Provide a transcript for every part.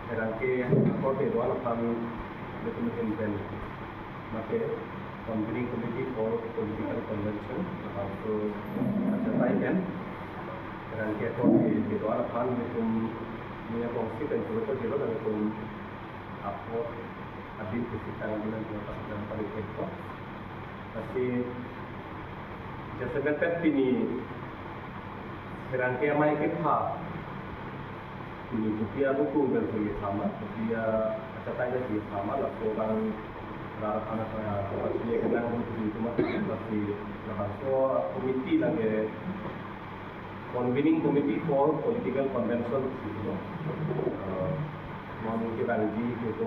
Erangke Korte Doan Pan Legitimate Ben Make Convening Committee for Political Convention also Achatain Erangke Korte Doan Pan Legitim Nia Kongsi dan Joko Jiro dan Legitim Upload Adil Kesitangan dengan dan paling ekor tapi jasa mepet ini Erangke Amai Kita ini dia dukung dan segi sama, dia catanya segi sama lah orang anak saya dia kenal untuk itu masih lepas komiti lagi convening committee for political convention itu mau mungkin ranji itu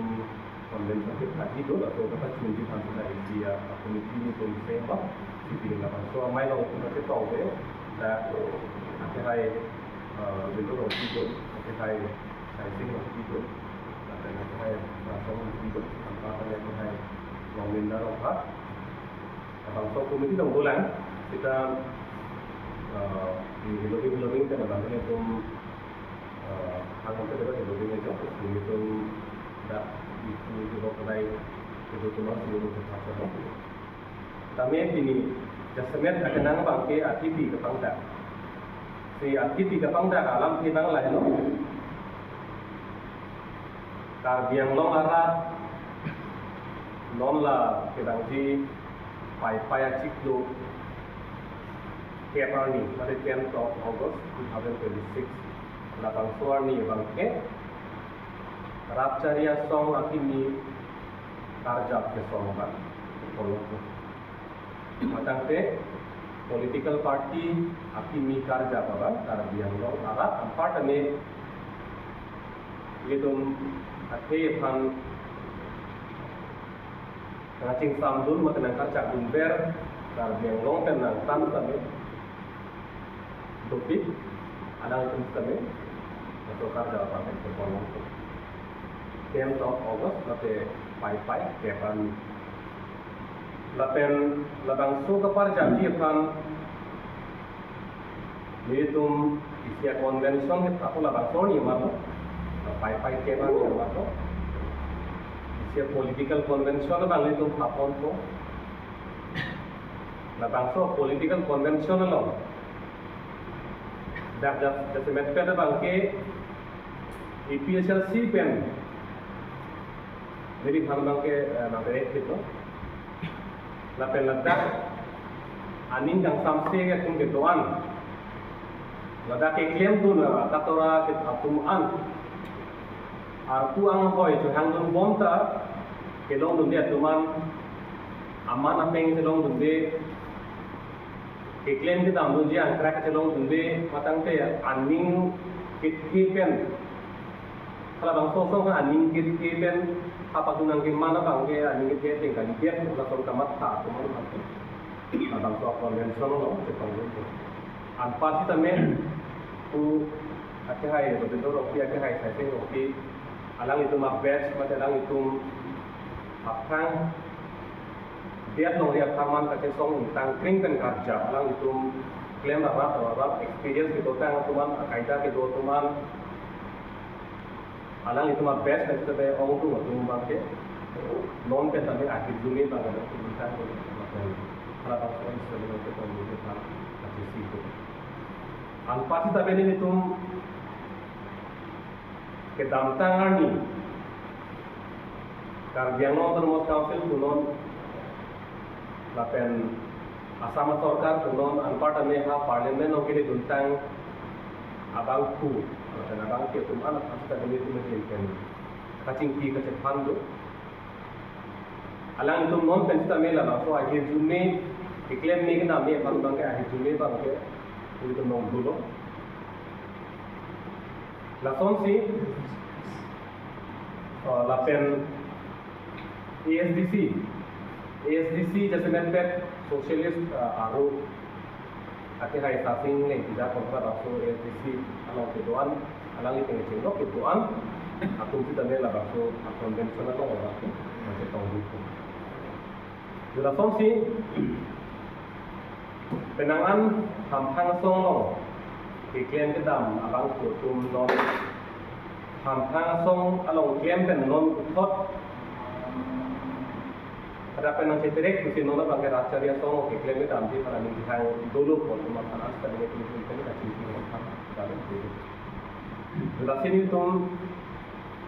convention kita itu atau kita sendiri sampai dia komiti ini pun sama sipil lepas mai lo kita tahu dan akhirnya dulu itu hai sing itu dan hai langsung itu tanpa ada hai mau minta apa kalau komiti dong bulan kita di lebih kan bangun itu hal itu juga lebih itu tidak itu juga kedai itu cuma seluruh sesuatu kami ini jasmet akan nang bangke aktivi ke pangkat si aktivi ke pangkat alam kita lain loh Karbiang long arat non la kedang di pai ciklu Keparni pada 10th of August 2026 lapang suarni bangke Rapcharia song akimi karjap ke song ban kolok matang te political party akimi karjap ban Karbiang long arat empat ane itu Akhirnya kan ngacing samdun makan kacak dumber yang long tenang tan kami topik ada itu kami atau kerja apa itu kolong tu 10th of August nanti pai kepan lapen labang so kapar janji kan itu isi convention itu aku labang so ni mana pai kepan yang mana isi political convention bang itu apon tu labang so political convention lo dah semet pada bang ke EPSLC pen jadi kan bang ke nanti itu lapen ladak anin yang sampai ke tung ketuan ladak ke klaim tu na katora ke atuman arku ang hoy to hangdun bonta ke long dun dia tuman aman apeng ke long dun de ke klaim ke tam dun dia angkra ke long dun de matang te aning kitkipen kalau bang sosok aning kitkipen apa tunang ke mana bang ke aning kitkipen kan dia langsung kamat ta tu mana bang bang so konvensional lo ke konvensi anpa si tamen tu akhai betul oke akhai saya oke alang itu mabes macam alang itu apang dia nong dia taman kacang song tang kring kan kerja alang itu klaim apa experience itu tang tuman kaida itu tuman alang itu mabes dan itu be ong tu tu mabes non pe sampai akhir dunia bang ada kita kalau tak pun sebelum kita melihat kasih situ anpa si tabe ini tu kedamtangan ni Karbiang Autonomous Council kunon lapen asama sarkar kunon anpata meha parliament o kini duntang abang ku dan abang ke tuman asta demi tu mungkin kacing ki kacang pandu alang itu non pensta mela so akhir Juni iklim ni kena me bang ke akhir Juni bang ke itu non dulu lason si lapen ASDC जैसे मैं सोशलिस्ट आरो आते हैं स्टाफिंग ने tidak kontra atau ASDC alang ketuan alang itu ngecengok ketuan aku kita mela bakso konvensional atau orang macam tahu itu lason si penangan hampang song iklim kedam abang kutum non Hampang song along claim pen non utot ada penang cetrek mesti nona bangke racarya song ke claim itu ambil pada ning hang dulu pun cuma panas pada itu kan kasih itu kan dalam itu sudah sini tuh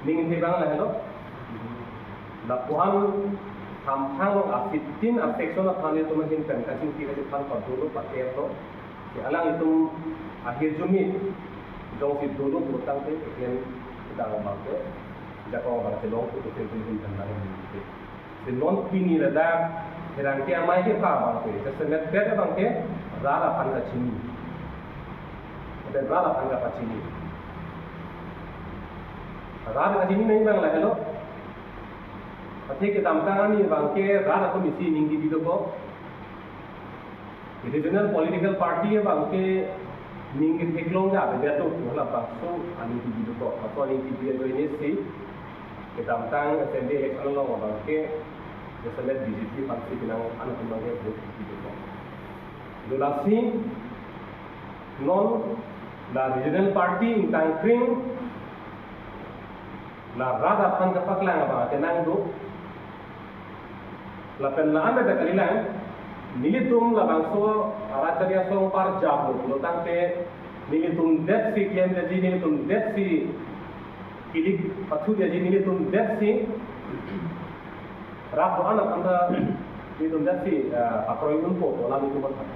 ning ini bang lah hello lakuan hampang asitin afection apa nih tuh mungkin kan kasih kita depan pada dulu pakai itu si alang itu akhir Juni jong si dulu berutang ke claim kita ngomongke jago orang celong itu tentu tentang ini si non pini lada herangke amai ke pa bangke sesemet beda bangke rara pangga cini ada rara pangga cini rara cini नहीं bang lah hello pati kita amtang ni bangke rara ko misi ninggi bido ko regional political party bangke ninggi heklong ja beda tu wala bakso ani bido ko atau ani bido ini si kita amtang SND election lo bangke sesemet BJP pasti bilang anak temannya buat bido ko dolasi non la regional party intang kring la rada pan kapak lang apa tenang do la pen la anda kalilang nilitum la bangso aracharia song par jab lo tangte nilitum det si klem de nilitum det si kilik pathu de nilitum det si rap anak anda nilitum det si aproyun po la nilitum pat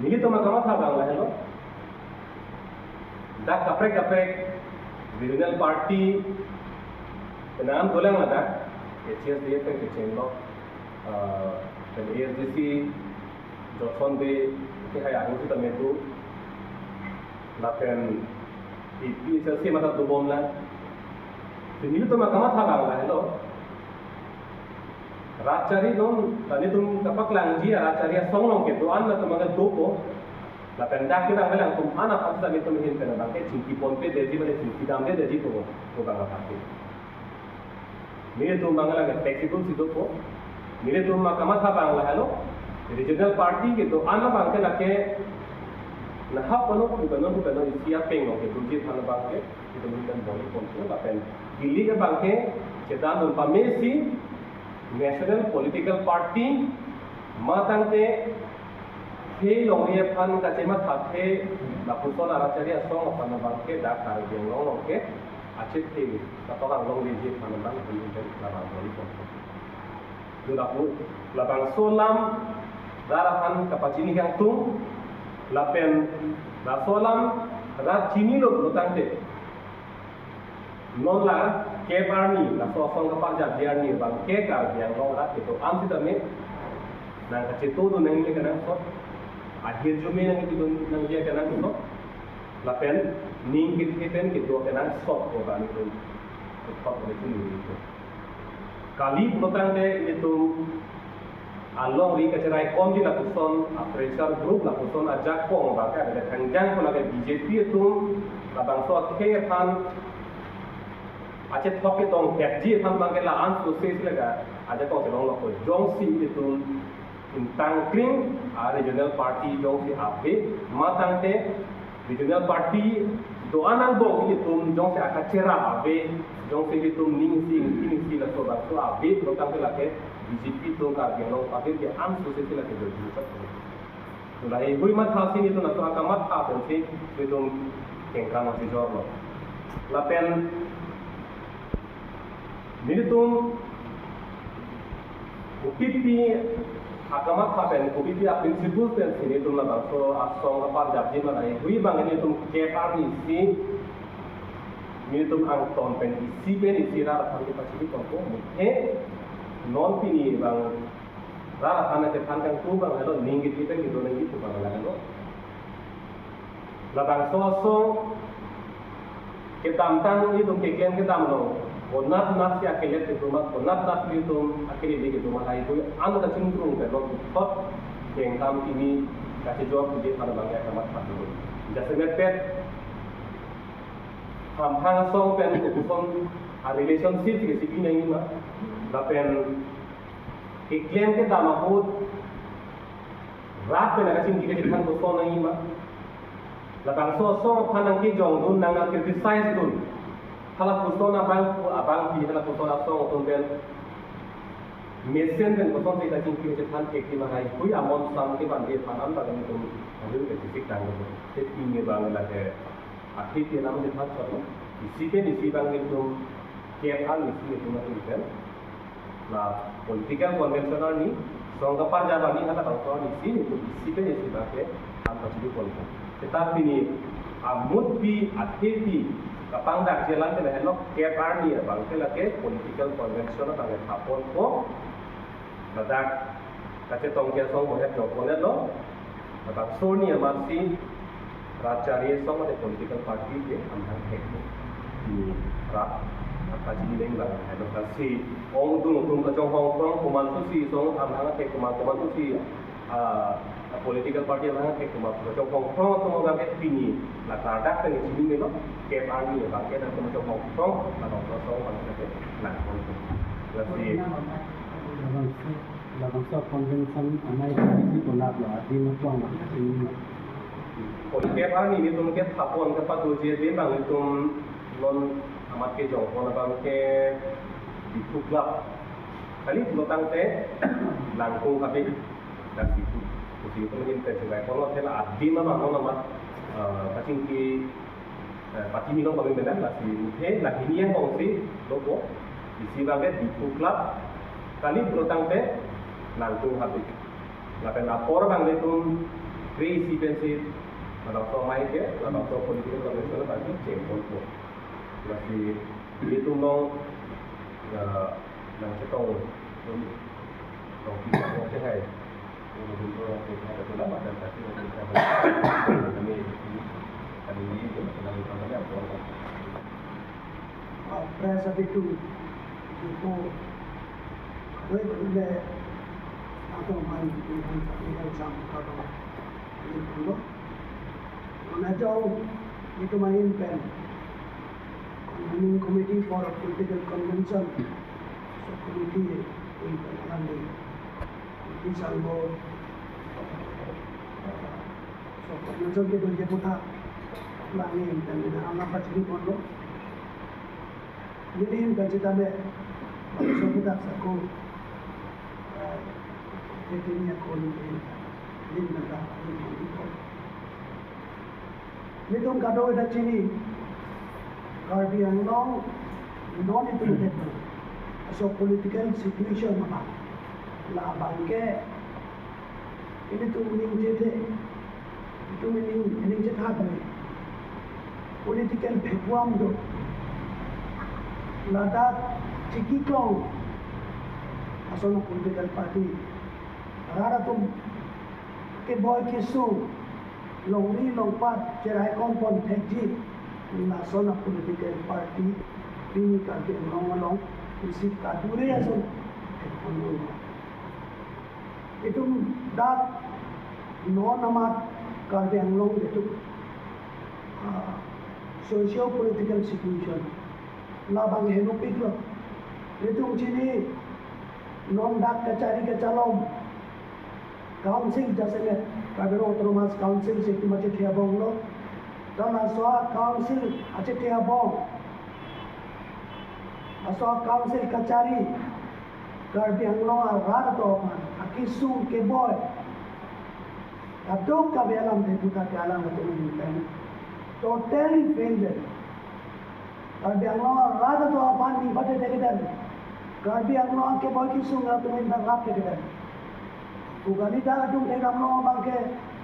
nilitum agama tha bang la hello dak kaprek regional party naam dolang ada HSDF ke chenlo dan ASDC Johnson de ke hay ang sita metu lapen PSLC mata dubom la sini to makama tha bang la hello rachari non tani tum kapak langji rachari songlong ke to an na tamaga dopo lapen dak kita ngalang tum ana pasta metu mehin kana bang ke chinki pompe deji mane chinki damde deji to bang apake मेरे तो मंगला के फ्लेक्सिबल सिद्धो को मेरे तो मकामा था Bangla hello regional party के तो आना बांके लके नहा पनो कुबनो इसिया पेंगो के तुझे थाना बांके itu bukan boli konsul lapen gili ke bankhe cetan dun pamesi national political party matangte he longye phan ka chema thathe la puson arachari asong apana bankhe da kar gengong longke achet the katorang long leje phan bang pun la bang boli konsul dulapu la bang solam darahan kapacini yang tung lapen la solam ra chini lo lutangte non la ke parni la so song ka ja diarni bang ke ka yang long la itu am sita me nang ka cheto do nang le kana so akhir jume nang itu nang dia kana so la pen ning ki pen ki do kana so ko ba ni to ko ko ni itu kali protang de itu along ri ka cerai kom ji la kuson a pressure group la kuson a jak pong ba ka de thangjang ko la BJP itu la bang so ke phan acet topi tong ji tham bang ke la an so se lega aja ko ke long lo ko jong si itu intang kring a regional party jong si ape matang te regional party do anang bo itu jong si akacera ape jong si itu ning si la so ba so ape lo tang ke la ke BJP to ka ke long ape ke an so se la ke do ji sa to la e bui mat hasin itu na to akamat ha to se itu kengkang si jor lo la pen Militum UPP akamat hapen UPP a principles pen sini tum na so asong apa japji mana hui bang ini tum kepar isi militum ang ton pen isi pen isi rara pagi pagi tongko mungkin non pini bang rara panas ke pankang tu bang hello ninggit kita gitu ninggit tu bang hello labang so kita amtang itu kekian kita amno Onat nasi akhirnya itu mat, onat nasi itu akhirnya dia itu malah itu anda tak cenderung kalau tot yang kami ini kasih jawab dia pada bangsa kamat satu. Jadi mepet hampang song pen kukuson a relationship ke sini ni mah, tapi iklim ke dalam mahut rat pen kasih kita kan kukuson ni mah. Lapang so panang ke jong dun nang criticize dun. halak kusto na abang di halak kusto na song tumben mesin dan kusto kita cingkir cetan keki mahai kui amon sam ke bandi panan bagan tum ambil spesifik tanggung set ini bangun lagi akhir dia nama cetan soalnya isi bangun tum KFR isi itu macam itu nah political conventional ni song kapar jalan ni halak kusto isi isi pakai tanpa jadi politik tetapi ni mudbi akhir kapang dak jalan ke hello KFR ni bang ke lagi political convention tang thapon ko ladak kace tong ke song boleh jopon lo ladak soni masih racari song ada political party ke amhang ke ni ra apa jadi leng lah hello kasi ong dung ka chong hong kong kuman tu si song amhang ke kuman tu si political party yang ke cuma macam Hongkong tu orang ke sini, lah terhadap dengan sini ni lo, KFR ni, bangke dan macam Hongkong, atau Hongkong mana ke, nah Hongkong. Jadi, dalam convention Amerika itu pernah lah di Nepal ini. Kalau KFR ni itu mungkin tapon ke patu jadi bang itu non amat ke jauh, kalau bangke di Tuklap, kali pelotang teh langkung tapi dan itu. Usi itu mungkin terjadi. Kalau saya adi mana nama kacing ki pati minum kami benar lah si mungkin lah ini yang kongsi logo isi banget di Tuklap kali pelotang teh langsung habis. Lapan lapor bang itu isi pensif atau somai ke atau politik konvensional bagi cekon tu. Masih itu nong nang setong kita mau cahaya. Untuk kita lama dan tadi kami kali ini sedang bertanya apa? Presa itu boleh atau main dengan sama kalau itu mana jauh itu main pen committee for a political convention so committee untuk nanti bisa lo so convention ke dua putar langin dan anak pasti pun lo jadi ini cerita deh so kita aku ini aku ini nada ini tuh kado ada cini kalau dia non itu betul so political situation mana lah bangke ini tuh mening jadi itu mening jadi apa political background tuh ladat cikikong asal political party rara tuh ke boy kisu longri longpat cerai kompon tekji nasional political party ini kaki long isi kadure asal itu dat non amat kaki long itu socio political situation labang henopik lo itu sini non dak kacari kacalom council jasa kabiro otonomas council sekti macam dia bong lo dan asal council aja dia bong asal council kacari karbiang lo arar to akisu ke boy adok kabelam deputa kalang atau ini totally failed karbiang lo arar to apan di pada dekat karbiang lo ke boy kisu nggak tuh minta rap ke dekat Ugani dah tu dalam nama bangke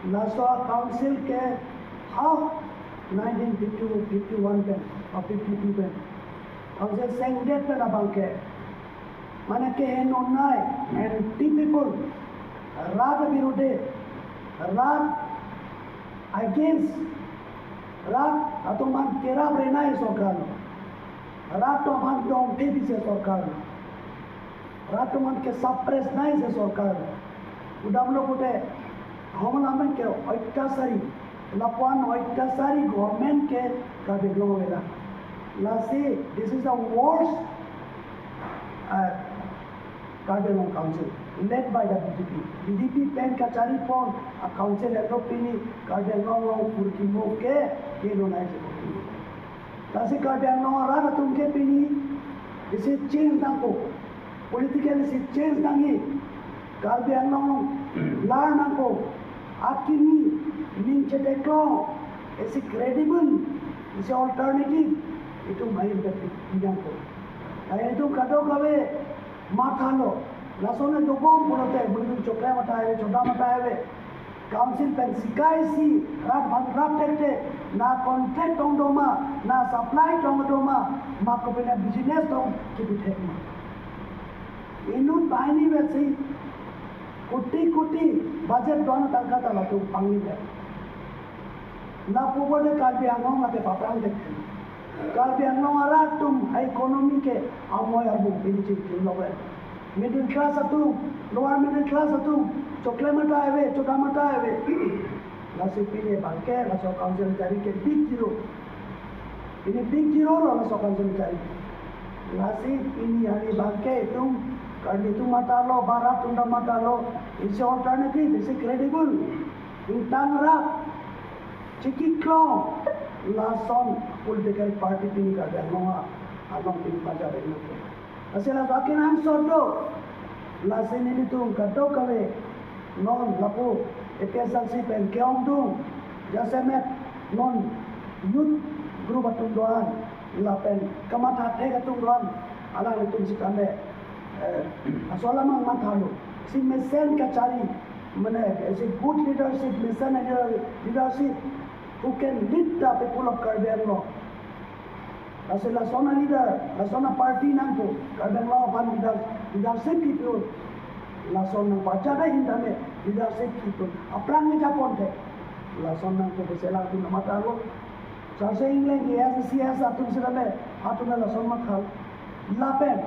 Nassau Council ke half 1951 pen or 52 pen. Council saying that pen bangke. Mana ke henonai and people rather birude rat against rat atau man kera berenai sokar. Rat atau man dong tebi se sokar. Rat atau man ke suppress nai se sokar. Udah belum udah, hamalan ke oitasari, lapuan oitasari government ke kabe belum ada. Lasi, this is the worst kabe long council led by the BJP. BJP pen kacari pon a council Europe ini kabe long purki mo ke lo naik seperti. Kasi Karbi Anglong rada tungke pini isi change nangko. Political isi change nangi. Karbi Anglong lar nangko. Akini ning ceteklong isi credible isi alternative itu main berarti nangko. Kaya itu kado kawe mathalo. Lasone dogom pulote bulun chokla mataye choda mataye. Council pen sikai si rat tekte na contract tong doma na supply tong doma ma ko pena business tong kibi thekma inun paini betsi kuti budget don tangka tala tu pangi be na pubode Karbi Anglong ate papang dekhi Karbi Anglong ara tum economy ke amoy abu bini chik lowe middle class atu lower middle class atu chokle mata ave choda mata ave nasi pini bangke naso council cari ke big zero ini big zero lo naso council cari nasi pini hari bangke itu Karbi itu mata lo barat tunda mata lo is alternative is credible intang rak ciki klong lason political party pini Karbi Anglong pini pajar ini asal akin am sodo lasin ini tu kado kave non lapu EPSLC pen keong tu jase met non youth group atung doan lapen kamat hate atung doan ala itu sikande asola mang mathalu si mesen kacari mane si good leadership mesen leadership who can lead the people of Karbi Anglong Asal lasona leader, lasona party nangko, kadang law pan leadership people, lasona baca dah hindame leadership people. Aplang ni japon te, lasona nangko beselang tu nama tahu. Saya ingin lagi siasa tu sedame, atuna lasona khal, lapen,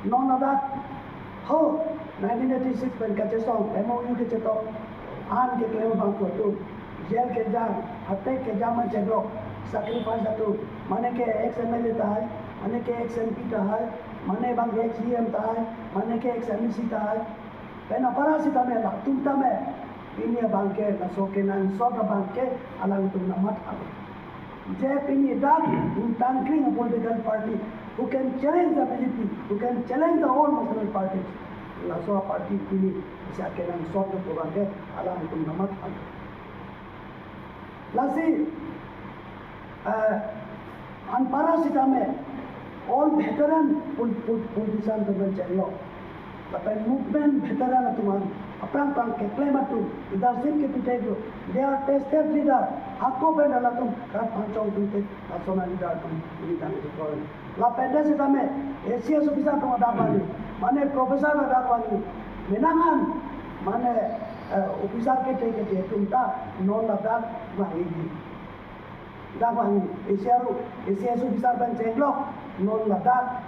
non ada, ho, 1986 pen kaca song, MOU ke cetok, an ke klaim bangko tu, jail ke jam, hati ke jaman cedok. Sacrifice itu, mana ke ex-MLA tahay, mana ke ex-MP tahay, mana bang ex-GM tahay, mana ke ex-MEC tahay. Pena para si tame lah, tum tame, ini bangke, nasoke nan sota bangke, alang itu namat alu. Jep ini dak, intangkring a political party who can challenge the BJP, who can challenge the whole national parties. Laso party ini siapa nan sota bangke, alang itu namat alu. Lasi. And parasitame all veteran politician to the jello. But movement veteran atuman apang ke claim atu leadership ke pitego they are tested leader hakko pe dalatum kat panchong tute national leader tum ini kan itu kau la penda sitame Asia subisa to adapani mane professor adapani menangan mane officer ke te tumta non lada mahigi Dakwani Asia subisar ban cenglok non ladak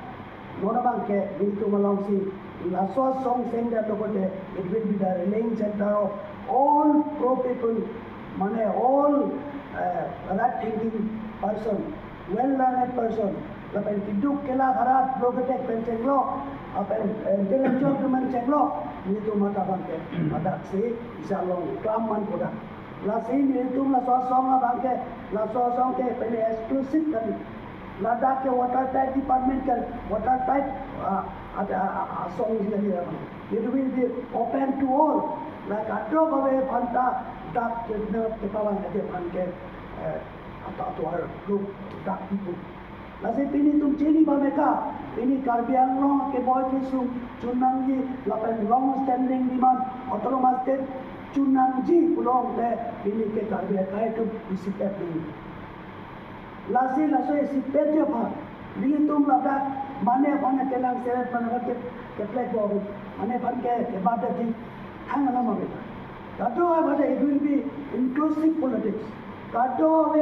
non bangke itu malongsi laso song sing that lokote it will be the relaying center of all pro people mane all right thinking person well learned person lapen kiduk kela harat lokote pen cenglok apen intellectual teman cenglok itu mata bangke ada si insyaallah klaman kodak Lasin itu la sosong bangke la sosong ke pene exclusive kan Ladakh ke water tight department kan water tight ada song jadi it will be open to all like ado bawe phanta dak ke pawang ade bangke atau our group dak people Lasin pini tum chini bameka ini Karbi Anglong ke boy kisu chunangji lapen long standing demand autonomous state Chunangji pulong le ini ke Karbi kai tu isi pet ni. Lasi isi pet je pa. Bili tum lada mane kelang seret mana ke plek bo. Mane ke bada di hang nama beta. Kado bada it will be inclusive politics. Kado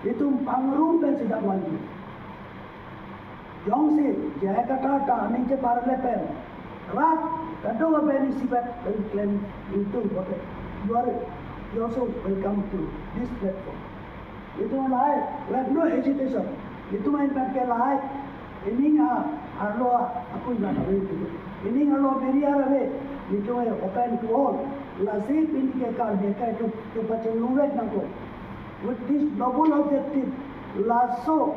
itu pangrum pen sidak lagi. Jong si jaya kata ta ning je parle pen. Rat kado bani sibet claim itu okay. You also welcome to this platform. Itu malai, we have no hesitation. Itu main pakai lahai. Ini arlo aku ingat apa itu. Ini arlo beri arabe. Itu open to all. Lasi pindi ke kal dekai tu pacen luwet nako. With this double objective, lasso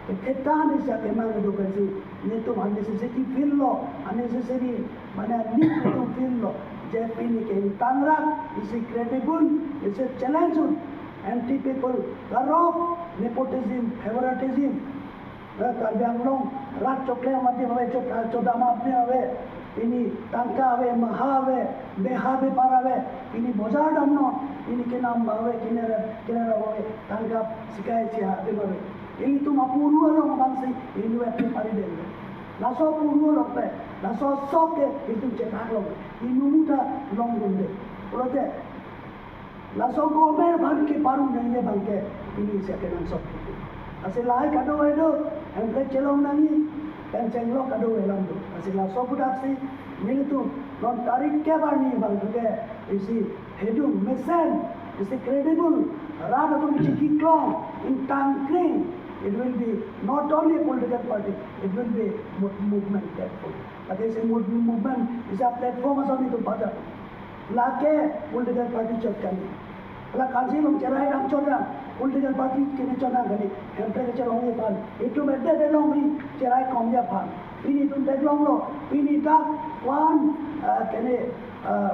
kita ni siya kemang itu kasi nito unnecessary feel lo unnecessary mana need to feel lo JP ni ke tangrak is credible is a challenge anti people corrupt nepotism favoritism Karbiang long rat cokle mati ave chodama apne ave ini tangka ave mahave behave parave ini bozar damno ini ke naam ave kinera ave tangka sikai sia ave ini tu mapuru long bangsi ini wete pari den laso puru long pe laso soke itu cetak long ini muda long gunde ulote laso gomer bangke paru nenge bangke ini sia kenan sok Asilai kado edo, emple celong nani, kan cenglo kado elam tu. Asila sobudak si, ini tu non tarik ke bani bang tu ke, isi hedung mesen, isi credible. Rada tu ciki klong, in tangkring. It will be not only a political party, it will be movement platform. But this movement is a platform asal itu pada. Lake political party cakap. Kalau kansi long cerai ram corang, political party kini corang kali, emple cerong ni pan, itu beda de long ni cerai komja pan. Ini tu de long lo, ini dah one kene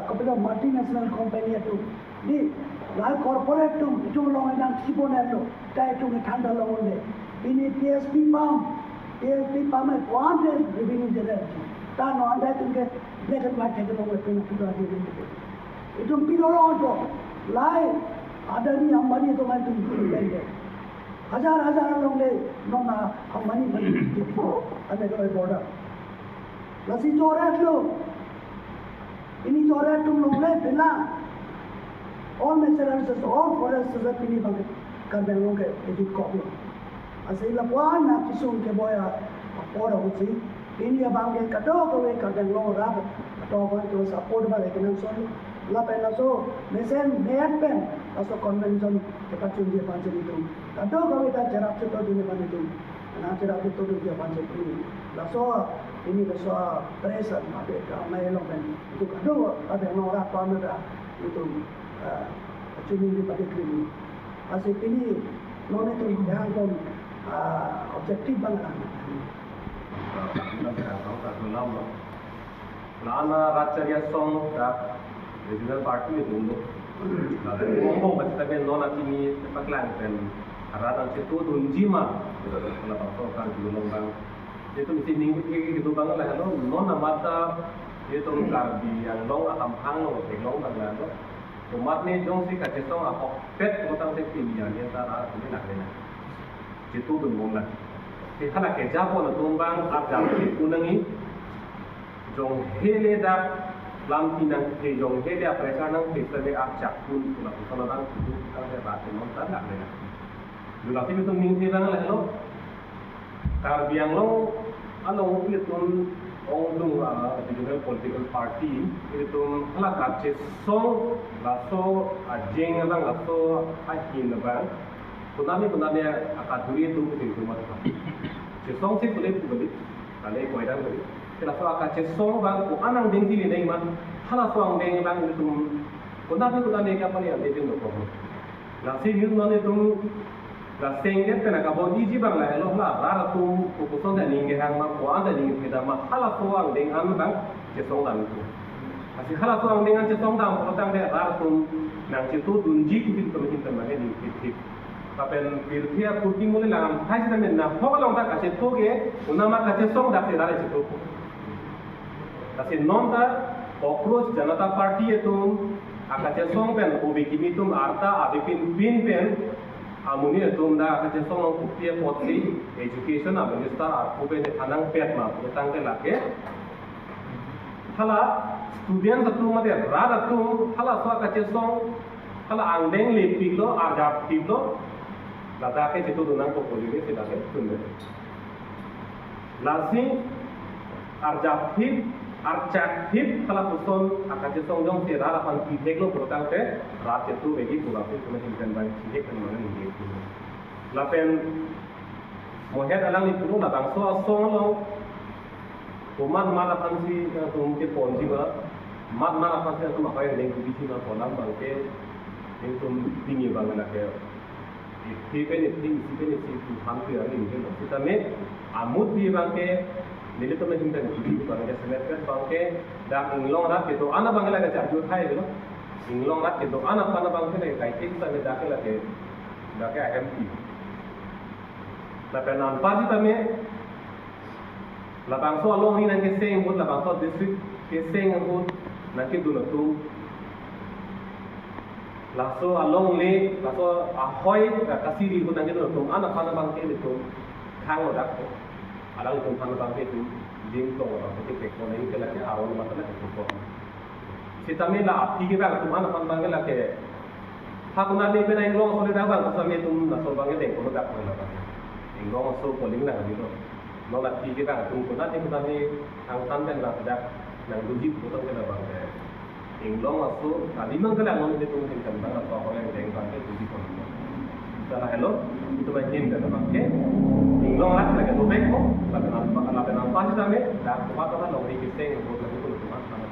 kepada multinational company itu, di lai corporate tu itu long yang sipon itu, dah itu ni thanda long ni. Ini PSP pump itu one day revenue generate. Dah no anda tu ke lekat macam tu long itu tu ada ni. Itu piro long tu. Lai ada ni Ambani tu main tu lagi. हजार लोग ले नोना Ambani बनी ada kalau border. Lasi coret lo. Ini coret tu लोग ले बिना all natural resources, all forest reserve ini bang kan लोग के edit kau. Asal lapuan nak kisun ke boya orang uci. Ini abang ke kado kau kan लोग rap atau apa tu support balik kan so. Lapen laso mesen meyapen laso convention kita cunji pancen itu kado kami tak cerap ceto dunia pan itu na cerap ceto dunia pancen itu laso ini laso presa ada ramai lopen itu kado ada orang pameda itu cunji di pada kini asik ini non itu jangan kon objektif banget Lana Racharia song tak regional party itu untuk ngomong macam tapi non akini paklan dan aratan itu tunjima kalau pasal kan dulu bang itu mesti minggu gitu bang lah lo non amata itu karbi yang long akan hang lo long bang lah lo umat ni jong si kacis song apa pet utang si pilihan yang tara ini nak lena itu dulu lah kita nak kerja pun tumbang ada unangi jong hele dak lam tinang ke jong hele apresa nang pesta de acak pun pula pula nang itu kan dia batin non tak nak lena dulu sih itu minggu bang lah lo karbiang lo alo itu orang regional political party itu kalau kacis song laso ajeng bang laso akin bang kunami akaduri itu itu macam song sih boleh kalau kau dah boleh kalau soal kacis song bang ku anang dengki ni man hala soang deng bang itu kunami apa ni ada itu tu nasi itu mana itu nasi ingat kena kau biji bang lah lo lah rara tu kupuson dah ningge hang mak kuan dah ningge kita mak hala soang deng am bang cisong dah itu masih hala soang dengan cisong dah kalau tang dah rara tu nang citu dunji kita tu mungkin tambah ni hit Kapan pilih putih mulai lang, hai sudah menna. Kalau orang tak kasih tu ke, unama kasih song dah sedar itu. Kasih non dah cockroach Janata Party itu, kasih song pen, ubi kimi tu arta, abi pin pen, amuni itu dah kasih song putih potri, education abi minister, ubi anang pet mah, utang ke lagi. Hala student satu macam rada tu, hala soal kasih song, hala angdeng lepik lo, arjap tip lo. Lada ke situ dunang portfolio kita ke tunda. Lasi arjatip kalau puson akan jesong jong si rara pan pihek lo protang ke rat itu bagi pula pun cuma simpan banyak pihek kan mana ni itu. Lapen mohet alang itu lo labang so lo umat mana pan si mungkin ponji ba mat mana pan si tu apa yang dengan kubisi mana polam bangke itu tinggi banget nak ke Ipen isi tu hampir ini gitu. Kita amut di bangke nilai tu macam itu bangke semeter bangke dah inglong rat itu anak bangke lagi jatuh hai gitu. Inglong rat itu anak bangke lagi kaitin sana dah lagi IMT. Tapi nampak sih kami labang so long ni nanti seng pun labang so district seng pun nanti dulu tu laso along le laso ahoy kasiri pun nanti dulu tu anak bangke itu khang lo dak alang itu bangke itu jing to atau kita ko nahi kala ke aron masalah itu ko sitame la api ke bang tu anak bangke la ke hakuna ni pena inglong so le dak bang sampai tu laso bangke dek ko dak ko la bang inglong so ko ling la gitu no la ti kita tu ko nanti kita ni angkan dan la dak nang logik ko tak kena bang inglong so tadi mang kala ngom itu mungkin kan bang atau orang yang deng bang itu di ko salah hello itu bagian dari bangke inglong rat lagi tu beko la nampak sih sampai dak ko ta la lo di kiseng ko la ko tu mas sama